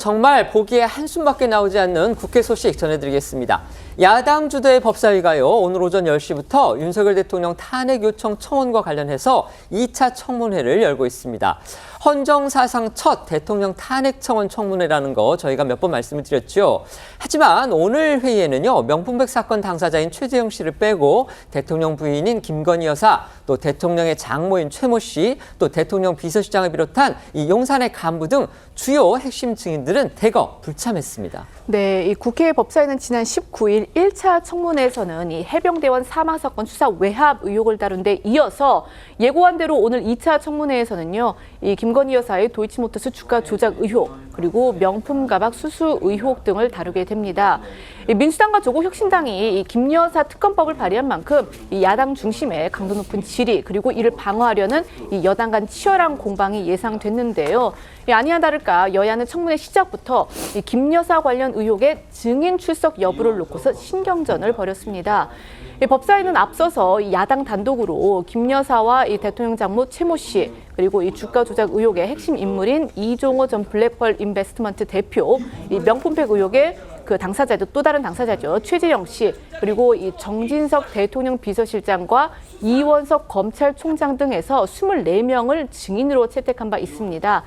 정말 보기에 한숨밖에 나오지 않는 국회 소식 전해드리겠습니다. 야당 주도의 법사위가요, 오늘 오전 10시부터 윤석열 대통령 탄핵 요청 청원과 관련해서 2차 청문회를 열고 있습니다. 헌정사상 첫 대통령 탄핵 청원 청문회라는 거 저희가 몇 번 말씀을 드렸죠. 하지만 오늘 회의에는요, 명품백 사건 당사자인 최재형 씨를 빼고 대통령 부인인 김건희 여사, 또 대통령의 장모인 최모 씨, 또 대통령 비서실장을 비롯한 이 용산의 간부 등 주요 핵심 증인들은 대거 불참했습니다. 네, 이 국회 법사위는 지난 19일 1차 청문회에서는 이 해병대원 사망 사건 수사 외압 의혹을 다룬 데 이어서 예고한 대로 오늘 2차 청문회에서는요, 이 김건희 여사의 도이치모터스 주가 조작 의혹, 그리고 명품 가방 수수 의혹 등을 다루게 됩니다. 이 민주당과 조국혁신당이 이 김 여사 특검법을 발의한 만큼 이 야당 중심의 강도 높은 질의, 그리고 이를 방어하려는 이 여당 간 치열한 공방이 예상됐는데요. 아니나 다를까 여야는 청문회 시작부터 이 김 여사 관련 의혹의 증인 출석 여부를 놓고서 신경전을 벌였습니다. 이 법사위는 앞서서 야당 단독으로 김 여사와 이 대통령 장모 최모 씨, 그리고 이 주가 조작 의혹의 핵심 인물인 이종호 전 블랙펄 인베스트먼트 대표, 이 명품백 의혹의 그 당사자죠, 또 다른 당사자죠, 최재형 씨, 그리고 이 정진석 대통령 비서실장과 이원석 검찰총장 등에서 24명을 증인으로 채택한 바 있습니다.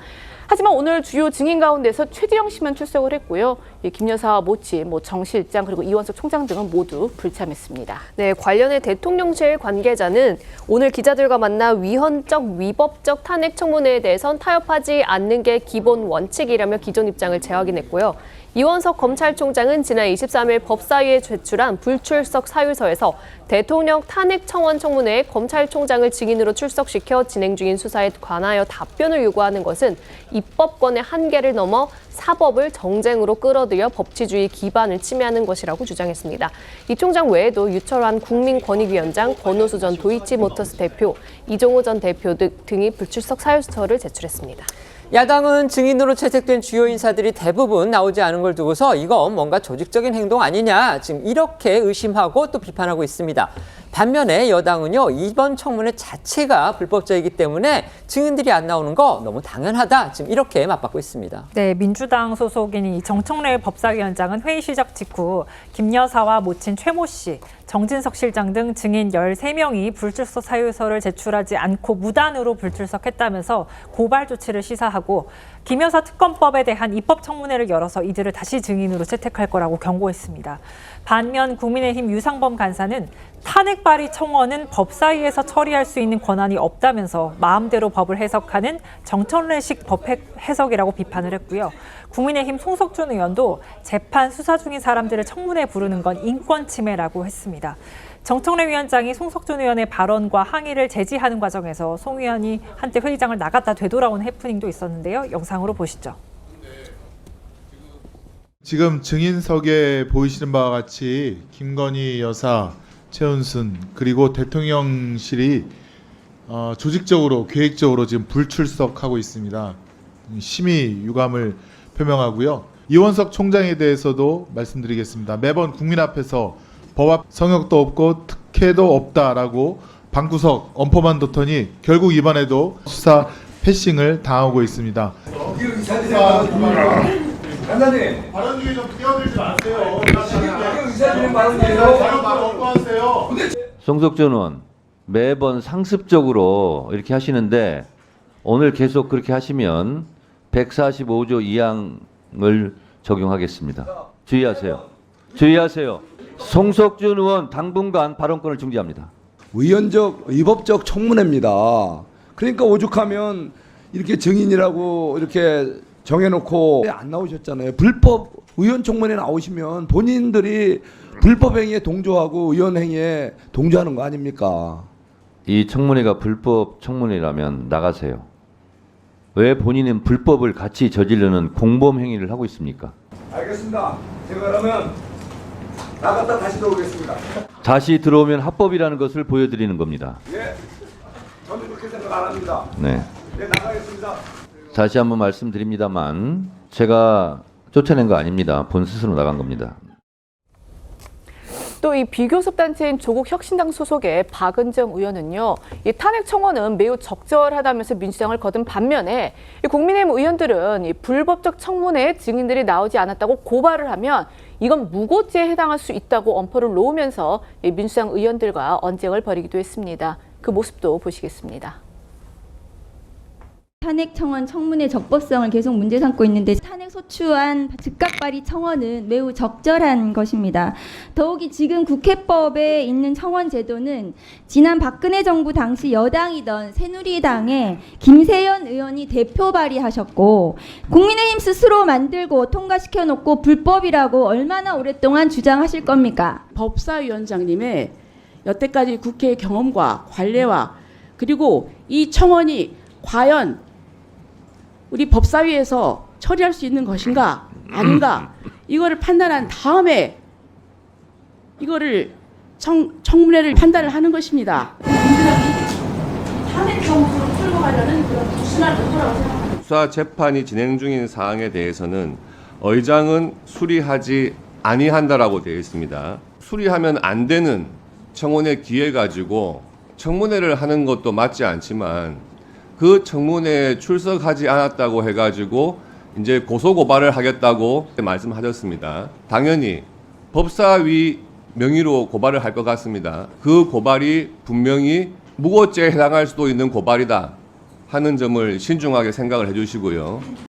하지만 오늘 주요 증인 가운데서 최재형 씨만 출석을 했고요. 김 여사와 모친 정 실장 그리고 이원석 총장 등은 모두 불참했습니다. 네, 관련해 대통령실 관계자는 오늘 기자들과 만나 위헌적, 위법적 탄핵 청문회에 대해선 타협하지 않는 게 기본 원칙이라며 기존 입장을 재확인했고요. 이원석 검찰총장은 지난 23일 법사위에 제출한 불출석 사유서에서 대통령 탄핵 청원 청문회에 검찰총장을 증인으로 출석시켜 진행 중인 수사에 관하여 답변을 요구하는 것은 입법권의 한계를 넘어 사법을 정쟁으로 끌어들여 법치주의 기반을 침해하는 것이라고 주장했습니다. 이 총장 외에도 유철환 국민권익위원장, 권오수 전 도이치모터스 대표, 이종호 전 대표 등이 불출석 사유서를 제출했습니다. 야당은 증인으로 채택된 주요 인사들이 대부분 나오지 않은 걸 두고서 이건 뭔가 조직적인 행동 아니냐, 지금 이렇게 의심하고 또 비판하고 있습니다. 반면에 여당은요, 이번 청문회 자체가 불법적이기 때문에 증인들이 안 나오는 거 너무 당연하다, 지금 이렇게 맞받고 있습니다. 네, 민주당 소속인 정청래 법사위원장은 회의 시작 직후 김 여사와 모친 최모 씨, 정진석 실장 등 증인 13명이 불출석 사유서를 제출하지 않고 무단으로 불출석했다면서 고발 조치를 시사하고 김 여사 특검법에 대한 입법 청문회를 열어서 이들을 다시 증인으로 채택할 거라고 경고했습니다. 반면 국민의힘 유상범 간사는 탄핵 발의 청원은 법사위에서 처리할 수 있는 권한이 없다면서 마음대로 법을 해석하는 정청래식 법 해석이라고 비판을 했고요. 국민의힘 송석준 의원도 재판 수사 중인 사람들을 청문회에 부르는 건 인권 침해라고 했습니다. 정청래 위원장이 송석준 의원의 발언과 항의를 제지하는 과정에서 송 의원이 한때 회의장을 나갔다 되돌아온 해프닝도 있었는데요. 영상으로 보시죠. 지금 증인석에 보이시는 바와 같이 김건희 여사, 최은순 그리고 대통령실이 조직적으로 계획적으로 지금 불출석하고 있습니다. 심히 유감을 표명하고요. 이원석 총장에 대해서도 말씀드리겠습니다. 매번 국민 앞에서 법 앞 성역도 없고 특혜도 없다라고 방구석 엄포만 뒀더니 결국 이번에도 수사 패싱을 당하고 있습니다. 간사님, 발언 중에 좀 끼어들지 마세요. 의사진행 발언이에요. 송석준 의원, 매번 상습적으로 이렇게 하시는데 오늘 계속 그렇게 하시면 145조 2항을 적용하겠습니다. 주의하세요. 주의하세요. 송석준 의원 당분간 발언권을 중지합니다. 위헌적, 위법적 청문회입니다. 그러니까 오죽하면 이렇게 증인이라고 이렇게 정해놓고 안 나오셨잖아요. 불법 의원 청문회 나오시면 본인들이 불법 행위에 동조하고 의원 행위에 동조하는 거 아닙니까? 이 청문회가 불법 청문회라면 나가세요. 왜 본인은 불법을 같이 저지르는 공범 행위를 하고 있습니까? 알겠습니다. 제가 그러면 나갔다 다시 들어오겠습니다. 다시 들어오면 합법이라는 것을 보여드리는 겁니다. 예, 저는 그렇게 생각 안 합니다. 네. 네, 나가겠습니다. 다시 한번 말씀드립니다만 제가 쫓아낸 거 아닙니다. 본 스스로 나간 겁니다. 또 이 비교섭 단체인 조국혁신당 소속의 박은정 의원은요, 이 탄핵 청원은 매우 적절하다면서 민주당을 거둔 반면에 이 국민의힘 의원들은 이 불법적 청문회에 증인들이 나오지 않았다고 고발을 하면 이건 무고죄에 해당할 수 있다고 엄포를 놓으면서 이 민주당 의원들과 언쟁을 벌이기도 했습니다. 그 모습도 보시겠습니다. 탄핵 청원 청문회 적법성을 계속 문제 삼고 있는데 탄핵 소추안 즉각 발의 청원은 매우 적절한 것입니다. 더욱이 지금 국회법에 있는 청원 제도는 지난 박근혜 정부 당시 여당이던 새누리당의 김세연 의원이 대표 발의하셨고 국민의힘 스스로 만들고 통과시켜 놓고 불법이라고 얼마나 오랫동안 주장하실 겁니까? 법사위원장님의 여태까지 국회 경험과 관례와 그리고 이 청원이 과연 우리 법사위에서 처리할 수 있는 것인가 아닌가 이거를 판단한 다음에 이거를 청문회를 판단을 하는 것입니다. 탄핵 정부로 풀고 가려는 그런 불순한 의도라고 생각합니다. 수사 재판이 진행 중인 사항에 대해서는 의장은 수리하지 아니한다라고 되어 있습니다. 수리하면 안 되는 청문회 기회 가지고 청문회를 하는 것도 맞지 않지만 그 청문회에 출석하지 않았다고 해가지고 이제 고소고발을 하겠다고 말씀하셨습니다. 당연히 법사위 명의로 고발을 할 것 같습니다. 그 고발이 분명히 무고죄에 해당할 수도 있는 고발이다 하는 점을 신중하게 생각을 해주시고요.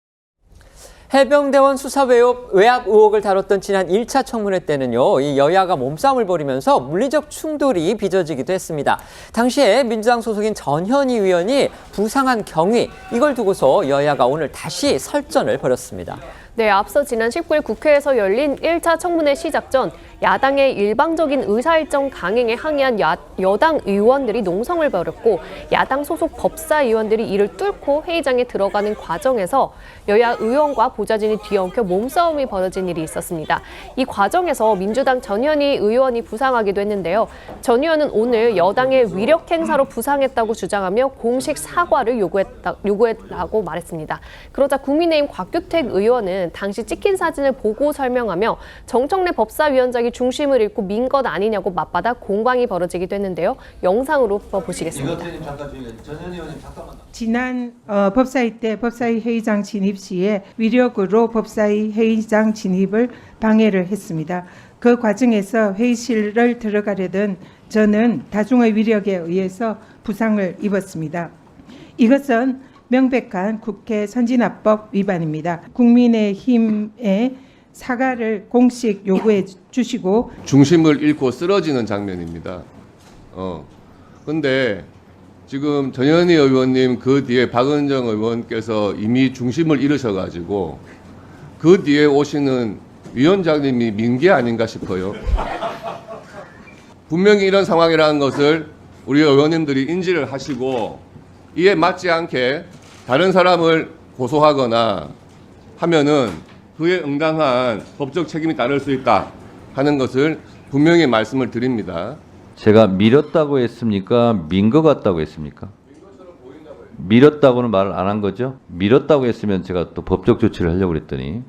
해병대원 수사 외압 의혹을 다뤘던 지난 1차 청문회 때는요, 이 여야가 몸싸움을 벌이면서 물리적 충돌이 빚어지기도 했습니다. 당시에 민주당 소속인 전현희 의원이 부상한 경위, 이걸 두고서 여야가 오늘 다시 설전을 벌였습니다. 네, 앞서 지난 19일 국회에서 열린 1차 청문회 시작 전 야당의 일방적인 의사일정 강행에 항의한 여당 의원들이 농성을 벌였고 야당 소속 법사위원들이 이를 뚫고 회의장에 들어가는 과정에서 여야 의원과 보좌진이 뒤엉켜 몸싸움이 벌어진 일이 있었습니다. 이 과정에서 민주당 전현희 의원이 부상하기도 했는데요. 전 의원은 오늘 여당의 위력 행사로 부상했다고 주장하며 공식 사과를 요구했다고 말했습니다. 그러자 국민의힘 곽규택 의원은 당시 찍힌 사진을 보고 설명하며 정청래 법사위원장이 중심을 잃고 민 것 아니냐고 맞받아 공방이 벌어지기도 했는데요. 영상으로 보시겠습니다. 지난 법사위 때 법사위 회의장 진입 시에 위력으로 법사위 회의장 진입을 방해를 했습니다. 그 과정에서 회의실을 들어가려던 저는 다중의 위력에 의해서 부상을 입었습니다. 이것은 명백한 국회 선진화법 위반입니다. 국민의힘의 사과를 공식 요구해 주시고 중심을 잃고 쓰러지는 장면입니다. 근데 지금 전현희 의원님 그 뒤에 박은정 의원께서 이미 중심을 잃으셔가지고 그 뒤에 오시는 위원장님이 민계 아닌가 싶어요. 분명히 이런 상황이라는 것을 우리 의원님들이 인지를 하시고 이에 맞지 않게 다른 사람을 고소하거나 하면은 그에 응당한 법적 책임이 따를 수 있다 하는 것을 분명히 말씀을 드립니다. 제가 밀었다고 했습니까? 민 것 같다고 했습니까? 밀었다고는 말을 안 한 거죠? 밀었다고 했으면 제가 또 법적 조치를 하려고 그랬더니